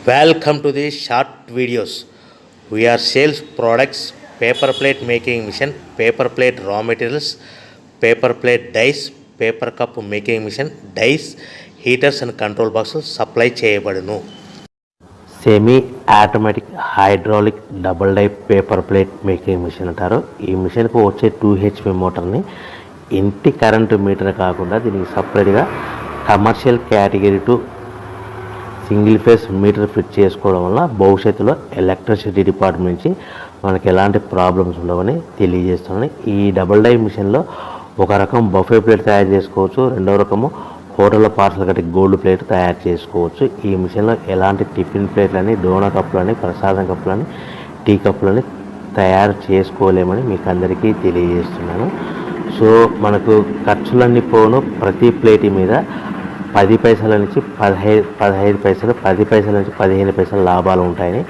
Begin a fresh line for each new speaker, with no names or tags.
Welcome to the short videos. We are sales products, paper plate making machine, paper plate raw materials, paper plate dies, paper cup making machine, dies, heaters and control boxes supply చేయబడును. Semi automatic hydraulic double die paper plate making machine అంటారు. ఈ మిషన్కు వచ్చే 2HP మోటార్ని ఇంటి current meter కాకుండా దీనికి సపరేట్గా commercial category to single phase metre fit చేసుకోవడం వల్ల భవిష్యత్తులో ఎలక్ట్రిసిటీ డిపార్ట్మెంట్ నుంచి మనకి ఎలాంటి ప్రాబ్లమ్స్ ఉండవని తెలియజేస్తున్నాను. ఈ డబుల్ డై మిషన్లో ఒక రకం బఫే ప్లేట్ తయారు చేసుకోవచ్చు, రెండవ రకము హోటల్లో పార్సల్ కట్టి గోల్డ్ ప్లేట్ తయారు చేసుకోవచ్చు. ఈ మిషన్లో ఎలాంటి టిఫిన్ ప్లేట్లని, డోనా కప్పులని, ప్రసాదం కప్పులని, టీ కప్పులని తయారు చేసుకోలేమని మీకు అందరికీ తెలియజేస్తున్నాను. సో మనకు ఖర్చులన్నీ పోను ప్రతి ప్లేట్ మీద 10 పైసల నుంచి 15 పైసలు, 10 పైసల నుంచి 15 పైసలు లాభాలు ఉంటాయని